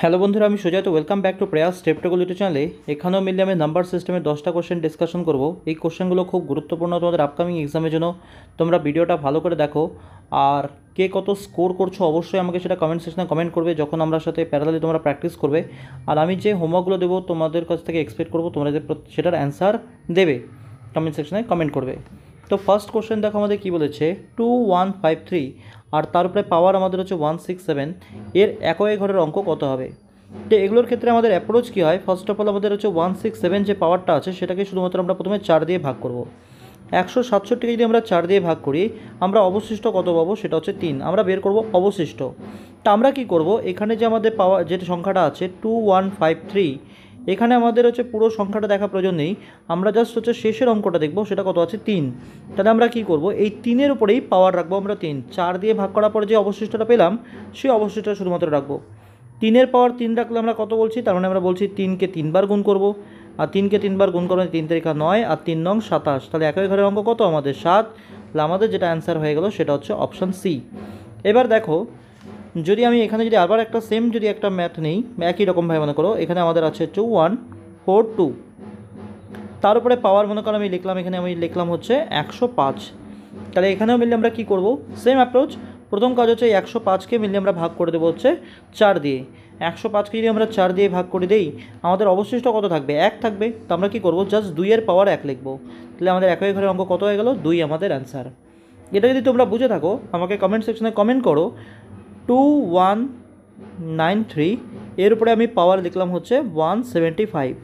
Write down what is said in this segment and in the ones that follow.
Hello বন্ধুরা, আমি সুজয়। তো ওয়েলকাম ব্যাক টু প্রয়াস স্টেপটোগল ইউটিউব চ্যানেলে। এখানেও মিললে আমি নাম্বার সিস্টেমের 10টা কোশ্চেন ডিসকাশন করব। এই কোশ্চেনগুলো খুব গুরুত্বপূর্ণ তোমাদের আপকামিং এক্সামের জন্য। তোমরা ভিডিওটা ভালো করে দেখো। আর কে কত স্কোর করছো অবশ্যই আমাকে সেটা কমেন্ট সেকশনে কমেন্ট করবে, যখন আমরা সাথে প্যারালালি তোমরা প্র্যাকটিস করবে। আর আমি যে হোমওয়ার্কগুলো দেবো তোমাদের কাছ থেকে এক্সপেক্ট করবো তোমরা যে সেটার অ্যান্সার দেবে, কমেন্ট সেকশনে কমেন্ট করবে। তো ফার্স্ট কোশ্চেন দেখো আমাদের কী বলেছে, 2153 আর তার উপরে পাওয়ার আমাদের হচ্ছে 167, এর একই ঘরের অঙ্ক কত হবে? তো এগুলোর ক্ষেত্রে আমাদের অ্যাপ্রোচ কী হয়, ফার্স্ট অফ অল আমাদের হচ্ছে 167 যে পাওয়ারটা আছে সেটাকে শুধুমাত্র আমরা প্রথমে 4 দিয়ে ভাগ করব। 167কে যদি আমরা 4 দিয়ে ভাগ করি, আমরা অবশিষ্ট কত পাবো, সেটা হচ্ছে 3। আমরা বের করব অবশিষ্ট। তা আমরা কি করব, এখানে যে আমাদের পাওয়ার যে সংখ্যাটা আছে 2153, এখানে আমাদের হচ্ছে পুরো সংখ্যাটা দেখা প্রয়োজন নেই, আমরা জাস্ট হচ্ছে শেষের অঙ্কটা দেখব, সেটা কত আছে 3। তাহলে আমরা কি করব, এই 3-এর উপরেই পাওয়ার রাখবো আমরা 3। 4 দিয়ে ভাগ করার পরে যে অবশিষ্টটা পেলাম সেই অবশিষ্টটা শুধুমাত্র রাখবো। 3-এর পাওয়ার 3 রাখলে আমরা কত বলছি, তার মানে আমরা বলছি 3কে 3বার গুণ করব। আর 3কে 3বার গুণ করলে 3 তারিখা 9 আর 3 নং 27। তাহলে একই ঘরের অঙ্ক কত আমাদের 7। তাহলে আমাদের যেটা অ্যান্সার হয়ে গেল সেটা হচ্ছে অপশান সি। এবার দেখো, যদি আমি এখানে যদি আবার একটা সেম যদি একটা ম্যাথ নেই, একই রকমভাবে মনে করো এখানে আমাদের আছে 2142, তার উপরে পাওয়ার মনে করো আমি লিখলাম, এখানে আমি লিখলাম হচ্ছে 105। তাহলে এখানেও মিললে আমরা কী করব, সেম অ্যাপ্রোচ। প্রথম কাজ হচ্ছে 105কে মিললে আমরা ভাগ করে দেবো হচ্ছে 4 দিয়ে। 105কে যদি আমরা 4 দিয়ে ভাগ করে দেই, আমাদের অবশিষ্ট কত থাকবে, 1 থাকবে। তো আমরা কী করবো, জাস্ট 2-এর পাওয়ার 1 লিখবো। তাহলে আমাদের একই ঘরের অঙ্ক কত হয়ে গেল, 2 আমাদের অ্যান্সার। এটা যদি তোমরা বুঝে থাকো আমাকে কমেন্ট সেকশনে কমেন্ট করো। 2193 এর উপরে আমি পাওয়ার লিখলাম হচ্ছে 175।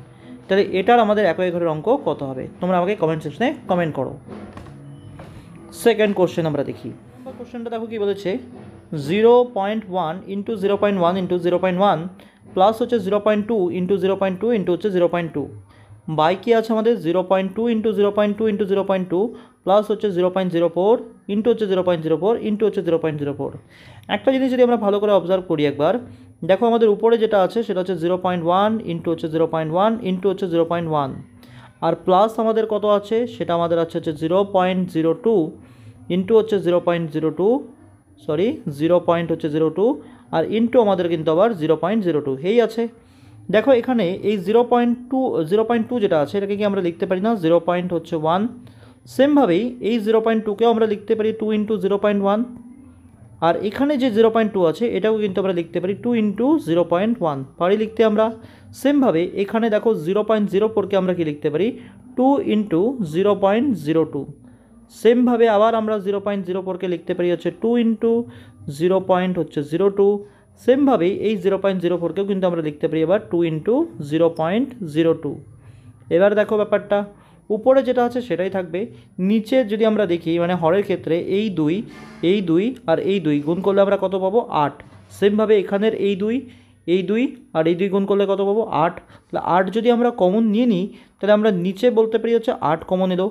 তাহলে এটার আমাদের একই ঘরের অঙ্ক কত হবে, তোমরা আমাকে কমেন্ট সেকশনে কমেন্ট করো। সেকেন্ড কোশ্চেন আমরা দেখি। কোশ্চেনটা দেখো কী বলেছে, 0.1 ইন্টু 0.1 ইন্টু 0.1 প্লাস হচ্ছে 0.2 ইন্টু 0.2 ইন্টু হচ্ছে 0.2 বাই কী আছে আমাদের 0.2 ইন্টু 0.2 ইন্টু 0.2 প্লাস হচ্ছে 0.04 ইন্টু হচ্ছে 0.04 ইন্টু হচ্ছে 0.04। একটা জিনিস যদি আমরা ভালো করে অবজার্ভ করি একবার, দেখো আমাদের উপরে যেটা আছে সেটা হচ্ছে 0.1 ইন্টু হচ্ছে 0.1 ইন্টু হচ্ছে 0.1, আর প্লাস আমাদের কত আছে সেটা আমাদের আছে হচ্ছে 0.02 ইন্টু হচ্ছে 0.02, সরি 0.02, আর ইন্টু আমাদের কিন্তু আবার 0.02 এই আছে। দেখো এখানে এই 0.2 যেটা আছে এটাকে কি আমরা লিখতে পারি না 0.1? সেমভাবেই এই 0.2কেও আমরা লিখতে পারি 2 ইন্টু 0.1, আর এখানে যে 0.2 আছে এটাও কিন্তু আমরা লিখতে পারি 2 ইন্টু 0.1, পারি লিখতে আমরা। সেমভাবে এখানে দেখো 0.04কে আমরা কি লিখতে পারি 2 ইন্টু 0.02। সেমভাবে আবার আমরা 0.04কে লিখতে পারি হচ্ছে 2 ইন্টু 0.02। সেমভাবেই এই 0.04কেও কিন্তু আমরা লিখতে পারি এবার 2 ইন্টু 0.02। এবার দেখো ব্যাপারটা, উপরে যেটা আছে সেটাই থাকবে, নিচে যদি আমরা দেখি মানে হরের ক্ষেত্রে এই 2 আর এই 2 গুণ করলে আমরা কত পাবো 8। সেমভাবে এখানের এই 2 আর এই 2 গুণ করলে কত পাবো 8। তাহলে 8 যদি আমরা কমন নিয়ে নিই তাহলে আমরা নিচে বলতে পারি হচ্ছে 8 কমন এলো।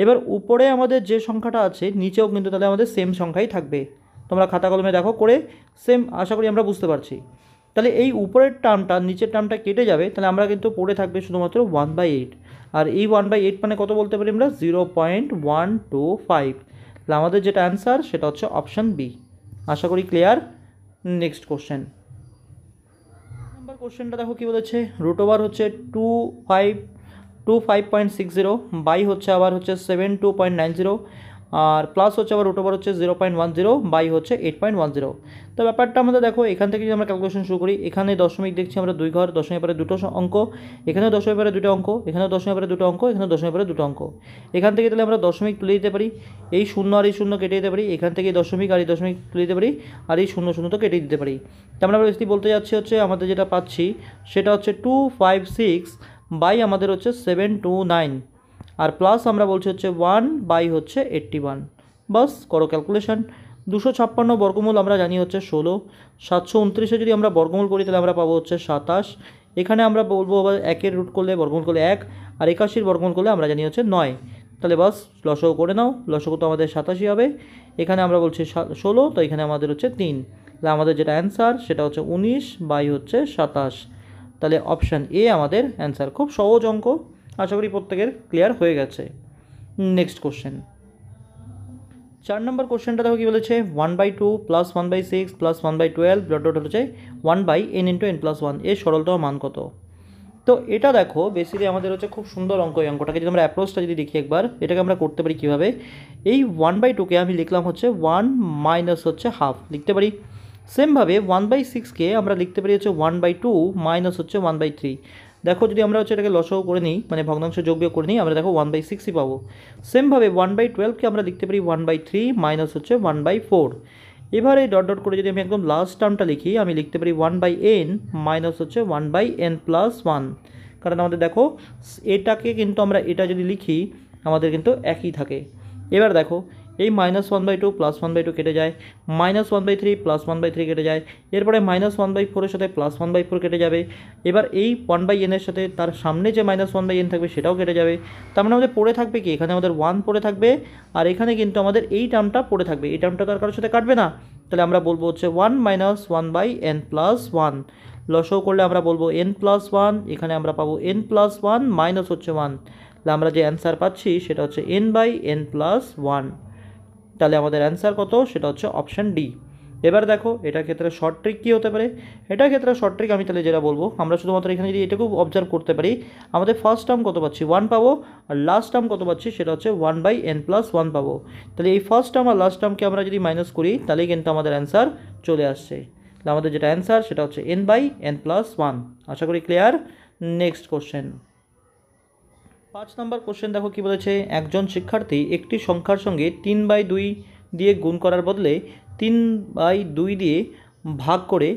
এবার উপরে আমাদের যে সংখ্যাটা আছে নিচেও কিন্তু তাহলে আমাদের সেম সংখ্যাই থাকবে। তোমরা খাতা কলমে দেখো করে, সেম আশা করি আমরা বুঝতে পারছি। তাহলে এই উপরের টার্মটা নিচের টার্মটা কেটে যাবে, তাহলে আমরা কিন্তু পড়ে থাকবে শুধুমাত্র 1/8। আর এই 1/8 মানে কত বলতে পারি আমরা 0.125। তাহলে আমাদের যেটা অ্যান্সার সেটা হচ্ছে অপশান বি। আশা করি ক্লিয়ার। নেক্সট কোশ্চেন, নাম্বার কোশ্চেনটা দেখো কী বলেছে, √ওভার হচ্ছে 2560 বাই হচ্ছে আবার হচ্ছে 72.90, আর প্লাস হচ্ছে আবার √ওভার হচ্ছে 0.10 বাই হচ্ছে 8.10। তো ব্যাপারটা আমাদের দেখো এখান থেকে যদি আমরা ক্যালকুলেশন শুরু করি, এখানে দশমিক দেখছি আমরা 2 ঘর, দশমিক পরে দুটো অঙ্ক, এখানেও দশমিক পরে দুটো অঙ্ক, এখানেও দশমিক পরে দুটো অঙ্ক, এখানেও দশমিক পরে দুটো অঙ্ক। এখান থেকে তাহলে আমরা দশমিক তুলে দিতে পারি, এই 0 আর এই 0 কেটে দিতে পারি, এখান থেকে দশমিক আর এই দশমিক তুলে দিতে পারি, আর এই 0 তো কেটে দিতে পারি। তো আমরা বেশি বলতে যাচ্ছি হচ্ছে আমাদের যেটা পাচ্ছি সেটা হচ্ছে 256 বাই আমাদের হচ্ছে 729, আর প্লাস আমরা বলছি হচ্ছে 1 বাই হচ্ছে 81। বাস করো ক্যালকুলেশন। 256 বর্গমূল আমরা জানি হচ্ছে 16, 729-এ যদি আমরা বর্গমূল করি তাহলে আমরা পাবো হচ্ছে 27। এখানে আমরা বলবো আবার 1-এর রুট করলে বর্গমূল করলে 1, আর 81-র বর্গমূল করলে আমরা জানি হচ্ছে 9। তাহলে বাস লসগু করে নাও, লসগু তো আমাদের 87 হবে, এখানে আমরা বলছি 16, তো এখানে আমাদের হচ্ছে 3। তাহলে আমাদের যেটা অ্যান্সার সেটা হচ্ছে 19 বাই হচ্ছে 27। তাহলে অপশান এ আমাদের অ্যান্সার। খুব সহজ অঙ্ক, আশা করি প্রত্যেকের ক্লিয়ার হয়ে গেছে। নেক্সট কোশ্চেন, 4 নম্বর কোশ্চেনটা দেখো কী বলেছে 1/2 প্লাস 1/6 প্লাস 1/12 ডট ডট হচ্ছে 1/n ইন্টু n+1 এর সরলতম মান কত। তো এটা দেখো বেসিক্যালি আমাদের হচ্ছে খুব সুন্দর অঙ্ক। এই অঙ্কটাকে যদি আমরা অ্যাপ্রোচটা যদি দেখি একবার, এটাকে আমরা করতে পারি কীভাবে, এই 1/2কে আমি লিখলাম হচ্ছে 1 মাইনাস হচ্ছে হাফ লিখতে পারি। সেমভাবে 1/6কে আমরা লিখতে পারি হচ্ছে 1/2 মাইনাস হচ্ছে 1/3। দেখো যদি আমরা হচ্ছে এটাকে লসাগু করে নিই, মানে ভগ্নাংশ যোগ বিয়োগ করে নিই, আমরা দেখো 1/6ই পাবো। সেমভাবে 1/12কে আমরা লিখতে পারি 1/3 মাইনাস হচ্ছে 1/4। এবারে ডট ডট করে যদি আমি একদম লাস্ট টার্মটা লিখি, আমি লিখতে পারি 1/n মাইনাস হচ্ছে 1/n+1। কারণ আমাদের দেখো এটাকে কিন্তু আমরা এটা যদি লিখি আমাদের কিন্তু একই থাকে। এবার দেখো এই -1/2 প্লাস 1/2 কেটে যায়, -1/3 প্লাস 1/3 কেটে যায়, এরপরে -1/4 সাথে প্লাস 1/4 কেটে যাবে। এবার এই 1/n এর সাথে তার সামনে যে -1/n থাকবে সেটাও কেটে যাবে। তার মানে আমাদের পড়ে থাকবে কি, এখানে আমাদের 1 পড়ে থাকবে, আর এখানে কিন্তু আমাদের এই টার্মটা পড়ে থাকবে। এই টার্মটা তার কারোর সাথে কাটবে না, তাহলে আমরা বলবো হচ্ছে 1 মাইনাস 1/n+1। লসাগু করলে আমরা বলবো n+1, এখানে আমরা পাবো n+1 মাইনাস হচ্ছে 1। তাহলে আমরা যে অ্যান্সার পাচ্ছি সেটা হচ্ছে n/n+1। তাহলে আমাদের অ্যান্সার কত, সেটা হচ্ছে অপশান ডি। এবার দেখো এটার ক্ষেত্রে শর্ট ট্রিক কী হতে পারে। এটার ক্ষেত্রে শর্ট ট্রিক আমি তাহলে যেটা বলবো, আমরা শুধুমাত্র এখানে যদি এটাকেও অবজার্ভ করতে পারি, আমাদের ফার্স্ট টার্ম কত পাচ্ছি 1 পাবো, আর লাস্ট টার্ম কত পাচ্ছি সেটা হচ্ছে 1/n+1 পাবো। তাহলে এই ফার্স্ট টার্ম আর লাস্ট টার্মকে আমরা যদি মাইনাস করি তাহলেই কিন্তু আমাদের অ্যান্সার চলে আসছে। তাহলে আমাদের যেটা অ্যান্সার সেটা হচ্ছে n/n+1। আশা করি ক্লিয়ার। নেক্সট কোশ্চেন 5 নম্বর কোশ্চেন দেখো কি বলেছে, একজন শিক্ষার্থী একটি সংখ্যার সঙ্গে 3/2 দিয়ে গুণ করার বদলে 3/2 দিয়ে ভাগ করে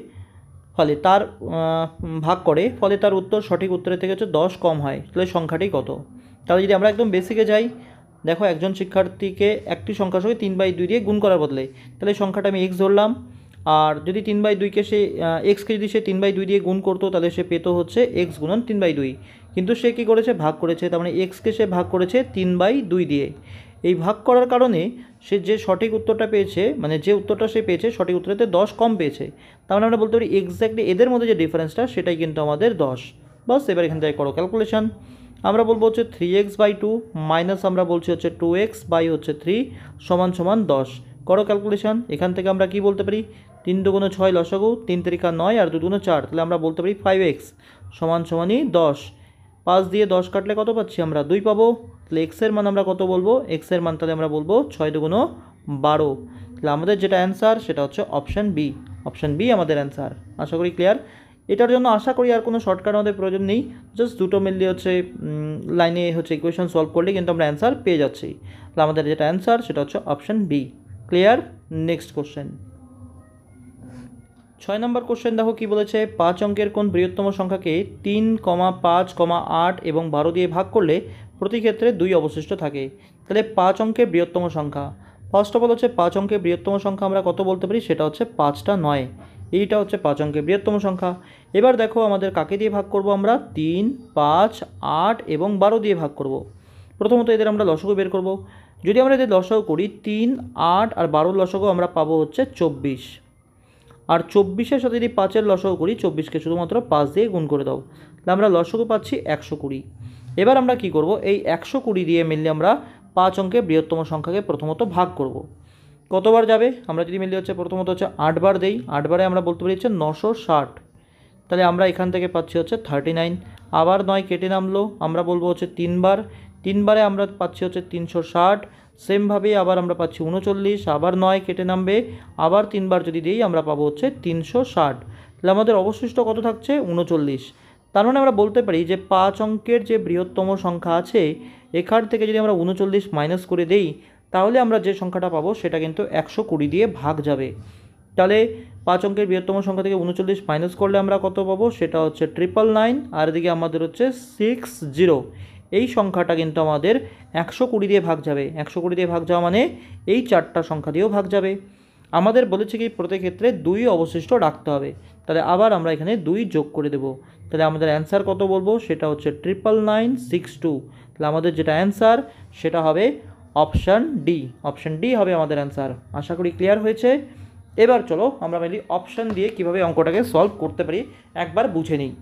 ফলে তার উত্তর সঠিক উত্তরের থেকে হচ্ছে 10 কম হয়। তাহলে সংখ্যাটি কত। তাহলে যদি আমরা একদম বেসিকে যাই, দেখো একজন শিক্ষার্থীকে একটি সংখ্যার সঙ্গে 3/2 দিয়ে গুণ করার বদলে, তাহলে সংখ্যাটা আমি x ধরলাম, আর যদি 3/2কে সে এক্সকে যদি সে 3/2 দিয়ে গুণ করতো তাহলে সে পেতো হচ্ছে x গুণন 3/2। কিন্তু সে কী করেছে, ভাগ করেছে, তার মানে এক্সকে সে ভাগ করেছে 3/2 দিয়ে। এই ভাগ করার কারণে সে যে সঠিক উত্তরটা পেয়েছে, মানে যে উত্তরটা সে পেয়েছে সঠিক উত্তরেতে 10 কম পেয়েছে। তার মানে আমরা বলতে পারি এক্স্যাক্টলি এদের মধ্যে যে ডিফারেন্সটা সেটাই কিন্তু আমাদের 10। বাস এবার এখান থেকে করো ক্যালকুলেশন। আমরা বলবো হচ্ছে 3x/2 মাইনাস আমরা বলছি হচ্ছে 2x/3 সমান সমান 10। করো ক্যালকুলেশন। এখান থেকে আমরা কি বলতে পারি, 3 দুগুণ 6 লসাগু, 3 3 9 আর 2 দুগুণ 4, তাহলে আমরা বলতে পারি 5x সমান সমানই 10। 5 দিয়ে 10 কাটলে কত পাচ্ছি আমরা, 2 পাবো। তাহলে এক্সের মান আমরা কত বলবো, এক্সের মান তাহলে আমরা বলবো 6 দুগুণ 12। তাহলে আমাদের যেটা অ্যান্সার সেটা হচ্ছে অপশান বি। অপশান বি আমাদের অ্যান্সার। আশা করি ক্লিয়ার। এটার জন্য আশা করি আর কোনো শর্টকাট আমাদের প্রয়োজন নেই, জাস্ট দুটো মিললে হচ্ছে লাইনে হচ্ছে ইকুয়েশন সলভ করলে কিন্তু আমরা অ্যান্সার পেয়ে যাচ্ছি। তাহলে আমাদের যেটা অ্যান্সার সেটা হচ্ছে option B. Clear. Next question 6 number question দেখো কি বলেছে, 5 অঙ্কের কোন বৃহত্তম সংখ্যাকে 3, 5, 8 এবং 12 দিয়ে ভাগ করলে প্রতি ক্ষেত্রে 2 অবশিষ্ট থাকে। তাহলে 5 অঙ্কের বৃহত্তম সংখ্যা, ফার্স্ট অফ অল হচ্ছে 5 অঙ্কের বৃহত্তম সংখ্যা আমরা কত বলতে পারি, সেটা হচ্ছে 5টা 9। এইটা হচ্ছে 5 অঙ্কের বৃহত্তম সংখ্যা। এবার দেখো আমাদের কাকে দিয়ে ভাগ করব, আমরা 3, 5, 8 এবং 12 দিয়ে ভাগ করব। প্রথমত এদের আমরা লসাগু বের করব। যদি আমরা এদের লসাগু করি 3, 8 আর 12 লসাগু আমরা পাবো হচ্ছে 24। আর 24-এর সাথে যদি 5-এর লসাগু করি, 24কে শুধুমাত্র 5 দিয়ে গুণ করে দাও, তাহলে আমরা লসাগু পাচ্ছি 120। এবার আমরা কি করব, এই 120 দিয়ে মিললে আমরা 5 অঙ্কের বৃহত্তম সংখ্যাকে প্রথমত ভাগ করব। কতবার যাবে, আমরা যদি মিললে হচ্ছে প্রথমত হচ্ছে 8 বার দেই, 8 বারে আমরা বলতে পারি হচ্ছে 960। তাহলে আমরা এখান থেকে পাচ্ছি হচ্ছে 39। আবার 9 কেটে নামলো, আমরা বলবো হচ্ছে 3 বার, 3 বারে আমরা পাচ্ছি হচ্ছে 360। সেমভাবে আবার আমরা পাচ্ছি 39, আবার 9 কেটে নামবে, আবার 3 বার যদি দিই আমরা পাবো হচ্ছে 360। তাহলে আমাদের অবশিষ্ট কত থাকছে, 39। তার মানে আমরা বলতে পারি যে 5 অঙ্কের যে বৃহত্তম সংখ্যা আছে এখান থেকে যদি আমরা 39 মাইনাস করে দেই তাহলে আমরা যে সংখ্যাটা পাবো সেটা কিন্তু 120 দিয়ে ভাগ যাবে। তাহলে 5 অঙ্কের বৃহত্তম সংখ্যা থেকে 39 মাইনাস করলে আমরা কত পাবো, সেটা হচ্ছে 999, আর এদিকে আমাদের হচ্ছে 60। এই সংখ্যাটা কিন্তু আমাদের 120 দিয়ে ভাগ যাবে। 120 দিয়ে ভাগ যাওয়া মানে এই 4টা সংখ্যা দিয়েও ভাগ যাবে। আমাদের বলেছে কি প্রতি ক্ষেত্রে 2 অবশিষ্ট রাখতে হবে। তাহলে আবার আমরা এখানে 2 যোগ করে দেব। তাহলে আমাদের অ্যান্সার কত বলবো, সেটা হচ্ছে 99962। তাহলে আমাদের যেটা অ্যান্সার সেটা হবে অপশান ডি। অপশান ডি হবে আমাদের অ্যান্সার। আশা করি ক্লিয়ার হয়েছে। এবার চলো আমরা মেনলি অপশান দিয়ে কিভাবে অঙ্কটাকে সলভ করতে পারি একবার বুঝে নিই।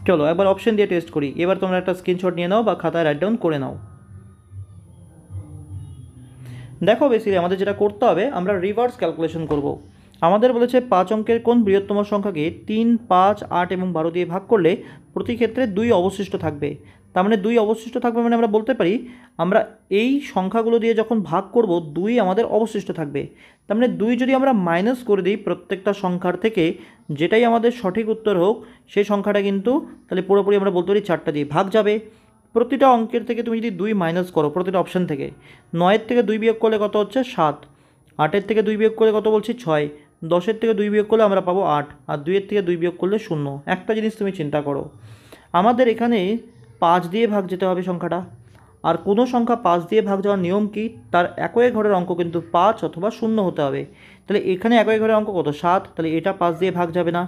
চলো একবার অপশান দিয়ে টেস্ট করি। এবার তোমরা একটা স্ক্রিনশট নিয়ে নাও বা খাতায় রাইট ডাউন করে নাও। দেখো বেসিক্যালি আমাদের যেটা করতে হবে, আমরা রিভার্স ক্যালকুলেশন করব। আমাদের বলেছে 5 অঙ্কের কোন বৃহত্তম সংখ্যাকে 3, 5, 8 এবং 12 দিয়ে ভাগ করলে প্রতি ক্ষেত্রে 2 অবশিষ্ট থাকবে। তার মানে 2 অবশিষ্ট থাকবে মানে আমরা বলতে পারি আমরা এই সংখ্যাগুলো দিয়ে যখন ভাগ করব 2 আমাদের অবশিষ্ট থাকবে। তার মানে 2 যদি আমরা মাইনাস করে দিই প্রত্যেকটা সংখ্যার থেকে, যেটাই আমাদের সঠিক উত্তর হোক সেই সংখ্যাটা কিন্তু তাহলে পুরোপুরি আমরা বলতে পারি 4টা দিয়ে ভাগ যাবে। প্রতিটা অঙ্কের থেকে তুমি যদি 2 মাইনাস করো প্রতিটা অপশান থেকে, 9-এর থেকে 2 বিয়োগ করলে কত হচ্ছে 7, 8-এর থেকে 2 বিয়োগ করলে কত বলছি 6, 10-এর থেকে 2 বিয়োগ করলে আমরা পাবো 8, আর 2-এর থেকে 2 বিয়োগ করলে 0। একটা জিনিস তুমি চিন্তা করো, আমাদের এখানে 5 দিয়ে ভাগ যেতে হবে সংখ্যাটা, আর কোনো সংখ্যা 5 দিয়ে ভাগ যাওয়ার নিয়ম কি, তার একই ঘরের অঙ্ক কিন্তু 5 অথবা 0 হতে হবে। তাহলে এখানে একই ঘরের অঙ্ক কত 7, তাহলে এটা 5 দিয়ে ভাগ যাবে না।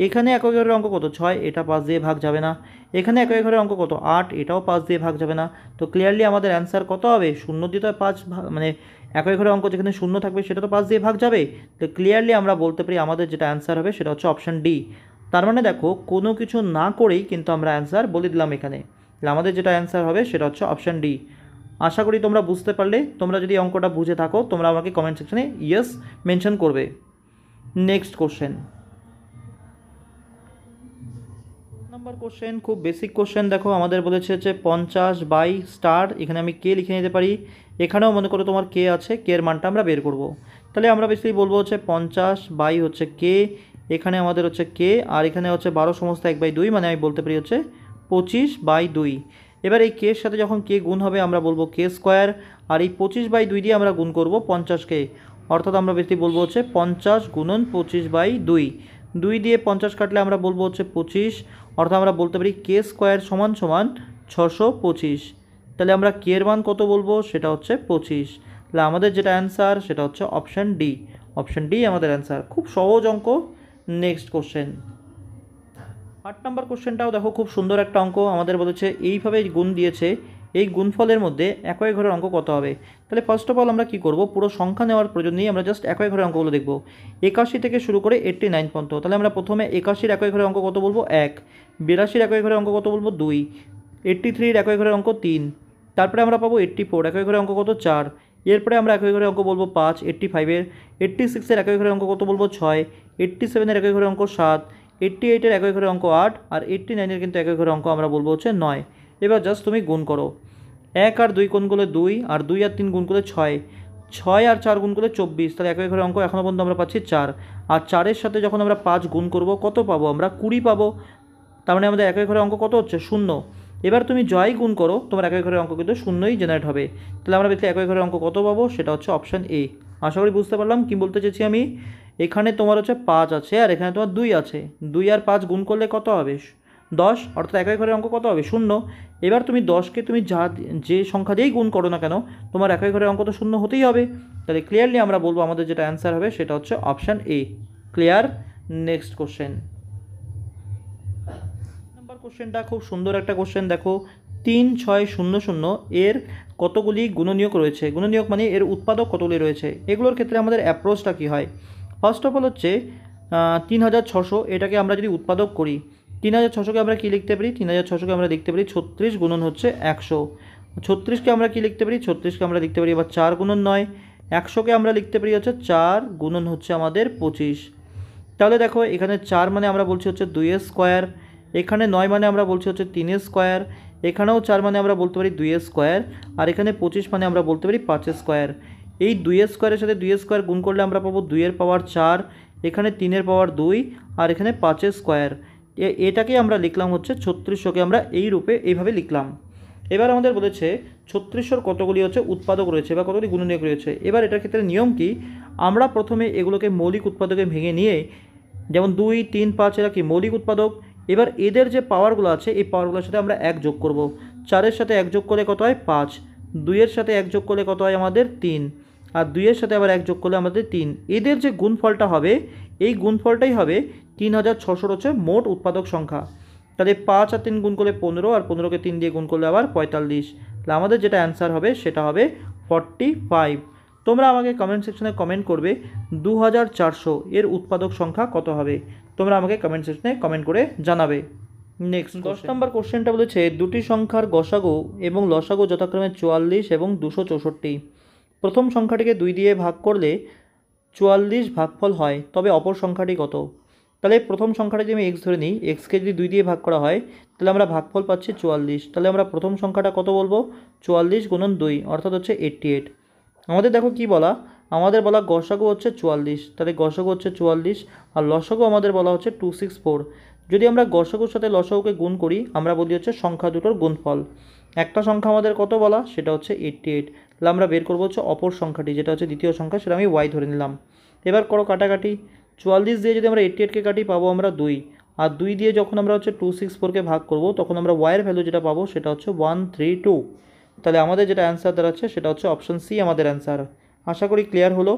এখানে একই ঘরের অঙ্ক কত 6, এটা 5 দিয়ে ভাগ যাবে না। এখানে একই ঘরের অঙ্ক কত 8, এটাও 5 দিয়ে ভাগ যাবে না। তো ক্লিয়ারলি আমাদের অ্যান্সার কত হবে, 0 দিয়ে তো 5 মানে একই ঘরের অঙ্ক যেখানে 0 থাকবে সেটা তো 5 দিয়ে ভাগ যাবে। তো ক্লিয়ারলি আমরা বলতে পারি আমাদের যেটা অ্যান্সার হবে সেটা হচ্ছে অপশান ডি। তার মানে দেখো কোনো কিছু না করেই কিন্তু আমরা অ্যান্সার বলে দিলাম এখানে। তাহলে আমাদের যেটা অ্যান্সার হবে সেটা হচ্ছে অপশান ডি। আশা করি তোমরা বুঝতে পারলে। তোমরা যদি অঙ্কটা বুঝে থাকো তোমরা আমাকে কমেন্ট সেকশনে ইয়েস মেনশন করবে। নেক্সট কোশ্চেন, নাম্বার কোশ্চেন, খুব বেসিক কোশ্চেন। দেখো আমাদের বলেছে হচ্ছে 50/*, এখানে আমি কে লিখে নিতে পারি, এখানেও মনে করো তোমার কে আছে, কে এর মানটা আমরা বের করব। তাহলে আমরা বেসিক্যালি বলবো হচ্ছে 50 হচ্ছে কে, এখানে আমাদের হচ্ছে কে, আর এখানে হচ্ছে 12 সমস্ত 1/2, মানে আমি বলতে পারি হচ্ছে 25/2। এবার এই কে এর সাথে যখন কে গুণ হবে আমরা বলবো কে স্কোয়ার, আর এই 25/2 দিয়ে আমরা গুণ করব 50কে, অর্থাৎ আমরা বেসিক্যালি বলবো হচ্ছে 50 গুণন 25/2। 2 দিয়ে 50 কাটলে আমরা বলবো হচ্ছে 25, অর্থাৎ আমরা বলতে পারি কে স্কোয়ার সমান সমান 625। তাহলে আমরা কে এর মান কত বলবো, সেটা হচ্ছে 25। তাহলে আমাদের যেটা অ্যান্সার সেটা হচ্ছে অপশান ডি। অপশান ডি আমাদের অ্যান্সার, খুব সহজ অঙ্ক। নেক্সট কোশ্চেন, 8 নম্বর কোশ্চেনটাও দেখো খুব সুন্দর একটা অঙ্ক। আমাদের বলেছে এইভাবে গুণ দিয়েছে, এই গুণফলের মধ্যে একই ঘরের অঙ্ক কত হবে। তাহলে ফার্স্ট অফ অল আমরা কী করব, পুরো সংখ্যা নেওয়ার প্রয়োজন নেই, আমরা জাস্ট একই ঘরের অঙ্কগুলো দেখব। 81 থেকে শুরু করে 89 পর্যন্ত। তাহলে আমরা প্রথমে 81-র একই ঘরের অঙ্ক কত বলবো 1, 82-র একই ঘরের অঙ্ক কত বলবো 2, 83-র একই ঘরের অঙ্ক 3, তারপরে আমরা পাবো 84 একই ঘরের অঙ্ক কত 4, এরপরে আমরা একই ঘরের অঙ্ক বলবো 5, 85-এর, 86-এর একই ঘরের অঙ্ক কত বলবো 6, 87-এর একই ঘরের অঙ্ক 7, 88-এর একই ঘরের অঙ্ক 8, আর 89-এর কিন্তু একই ঘরের অঙ্ক আমরা বলবো হচ্ছে 9। এবার জাস্ট তুমি গুণ করো, 1 আর 2 গুণ করলে 2, আর 2 আর 3 গুণ করলে 6, 6 আর 4 গুণ করলে 24। তাহলে একই ঘরের অঙ্ক এখনও পর্যন্ত আমরা পাচ্ছি 4, আর 4-এর সাথে যখন আমরা 5 গুণ করব কত পাবো আমরা 20 পাবো। তার মানে আমাদের একই ঘরের অঙ্ক কত হচ্ছে 0। এবার তুমি জয় গুণ করো, তোমার একই ঘরের অঙ্ক কিন্তু 0ই জেনারেট হবে। তাহলে আমরা বেশি একই ঘরের অঙ্ক কত পাবো, সেটা হচ্ছে অপশান এ। আশা করি বুঝতে পারলাম কি বলতে চেয়েছি আমি। এখানে তোমার হচ্ছে 5 আছে, আর এখানে তোমার 2 আছে, 2 আর 5 গুণ করলে কত হবে 10, অর্থাৎ একই ঘরের অঙ্ক কত হবে 0। এবার তুমি 10কে তুমি যে সংখ্যা দিয়েই গুণ করো না কেন তোমার একই ঘরের অঙ্ক তো 0 হতেই হবে। তাহলে ক্লিয়ারলি আমরা বলবো আমাদের যেটা অ্যান্সার হবে সেটা হচ্ছে option A. Clear. Next question, number কোশ্চেনটা খুব সুন্দর একটা কোশ্চেন। দেখো 3600 এর কতগুলি গুণনীয়ক রয়েছে, গুণনীয়ক মানে এর উৎপাদক কতগুলি রয়েছে। এগুলোর ক্ষেত্রে আমাদের অ্যাপ্রোচটা কী হয়, ফার্স্ট অফ অল হচ্ছে 3600, এটাকে আমরা যদি উৎপাদক করি 3600কে আমরা কী লিখতে পারি, 3600কে আমরা লিখতে পারি 36 গুণন হচ্ছে 100। 36কে আমরা কী লিখতে পারি, 36কে আমরা লিখতে পারি এবার 4 গুণন 9। 100কে আমরা লিখতে পারি হচ্ছে 4 গুণন হচ্ছে আমাদের 25। তাহলে দেখো এখানে 4 মানে আমরা বলছি হচ্ছে 2 স্কোয়ার, এখানে 9 মানে আমরা বলছি হচ্ছে 3 স্কোয়ার, এখানেও 4 মানে আমরা বলতে পারি 2 স্কোয়ার, আর এখানে 25 মানে আমরা বলতে পারি 5 স্কোয়ার। এই 2 স্কোয়ারের সাথে 2 স্কোয়ার গুণ করলে আমরা পাবো 2 এর পাওয়ার 4, এখানে 3 এর পাওয়ার 2, আর এখানে 5 স্কোয়ার। এটাকে আমরা লিখলাম হচ্ছে 3600কে আমরা এই রূপে এইভাবে লিখলাম। এবার আমাদের বলেছে 3600 কতগুলি হচ্ছে উৎপাদক রয়েছে বা কতগুলি গুণনীয়ক রয়েছে। এবার এটার ক্ষেত্রে নিয়ম কি, আমরা প্রথমে এগুলোকে মৌলিক উৎপাদকে ভেঙে নিয়ে, যেমন 2, 3, 5 এরা কি মৌলিক উৎপাদক। এবার এদের যে পাওয়ারগুলো আছে এই পাওয়ারগুলোর সাথে আমরা 1 যোগ করব। 4-এর সাথে 1 যোগ করলে কত হয় 5, 2-এর সাথে 1 যোগ করলে কত হয় আমাদের 3, আর 2-এর সাথে আবার 1 যোগ করলে আমাদের 3। এদের যে গুণফলটা হবে এই গুণফলটাই হবে 3600 হচ্ছে মোট উৎপাদক সংখ্যা। তাহলে 5 আর 3 গুণ করলে 15, আর 15কে 3 দিয়ে গুণ করলে আবার 45। তাহলে আমাদের যেটা অ্যান্সার হবে সেটা হবে 45। তোমরা আমাকে কমেন্ট সেকশনে কমেন্ট করবে 2400 এর উৎপাদক সংখ্যা কত হবে, তোমরা আমাকে কমেন্ট সেকশনে কমেন্ট করে জানাবে। নেক্সট 10 নম্বর কোশ্চেনটা বলেছে দুটি সংখ্যার গসাগু এবং লসাগু যথাক্রমে 44 এবং 264। প্রথম সংখ্যাটিকে 2 দিয়ে ভাগ করলে 44 ভাগফল হয়, তবে অপর সংখ্যাটি কত? তাহলে প্রথম সংখ্যাটা যদি আমি এক্স ধরে নিই, এক্সকে যদি 2 দিয়ে ভাগ করা হয় তাহলে আমরা ভাগফল পাচ্ছি 44। তাহলে আমরা প্রথম সংখ্যাটা কত বলবো? 44 গুণন 2 অর্থাৎ হচ্ছে 88। আমাদের দেখো কি বলা, আমাদের বলা গসাগু হচ্ছে 44, তাহলে গসাগু হচ্ছে 44 আর লসাগু আমাদের বলা হচ্ছে 264। যদি আমরা গসাগুর সাথে লসাগুকে গুণ করি আমরা বলি হচ্ছে সংখ্যা দুটোর গুণফল। একটা সংখ্যা আমাদের কত বলা, সেটা হচ্ছে 88। তাহলে আমরা বের করবো হচ্ছে অপর সংখ্যাটি, যেটা হচ্ছে দ্বিতীয় সংখ্যা, সেটা আমি ওয়াই ধরে নিলাম। এবার করো কাটাকাটি, 44 দিয়ে যদি আমরা 88কে কাটি পাবো আমরা 2, আর 2 দিয়ে যখন আমরা হচ্ছে 264কে ভাগ করব তখন আমরা ওয়াইয়ের ভ্যালু যেটা পাবো সেটা হচ্ছে 132। তাহলে আমাদের যেটা অ্যান্সার দাঁড়াচ্ছে সেটা হচ্ছে অপশন সি আমাদের অ্যান্সার। আশা করি ক্লিয়ার হলো।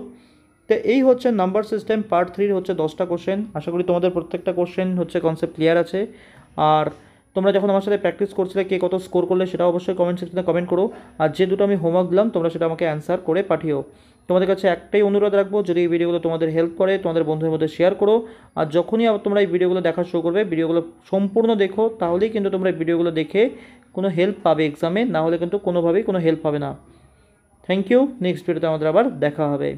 তো এই হচ্ছে নাম্বার সিস্টেম পার্ট 3 হচ্ছে 10টা কোশ্চেন। আশা করি তোমাদের প্রত্যেকটা কোশ্চেন হচ্ছে কনসেপ্ট ক্লিয়ার আছে। আর তোমরা যখন আমার সাথে প্র্যাকটিস করছিলে কে কত স্কোর করলে সেটা অবশ্যই কমেন্ট সেকশনে কমেন্ট করো। আর যে দুটো আমি হোমওয়ার্ক দিলাম তোমরা সেটা আমাকে অ্যান্সার করে পাঠিও। তোমাদের কাছে একটাই অনুরোধ রাখবো, যদি এই ভিডিওগুলো তোমাদের হেল্প করে তোমাদের বন্ধুদের মধ্যে শেয়ার করো। আর যখনই তোমরা এই ভিডিওগুলো দেখা শুরু করবে ভিডিওগুলো সম্পূর্ণ দেখো, তাহলেই কিন্তু তোমরা এই ভিডিওগুলো দেখে কোনো হেল্প পাবে এক্সামে, না হলে কিন্তু কোনোভাবেই কোনো হেল্প পাবে না। Thank you. নেক্সট ভিডিওতে আমাদের আবার দেখা হবে।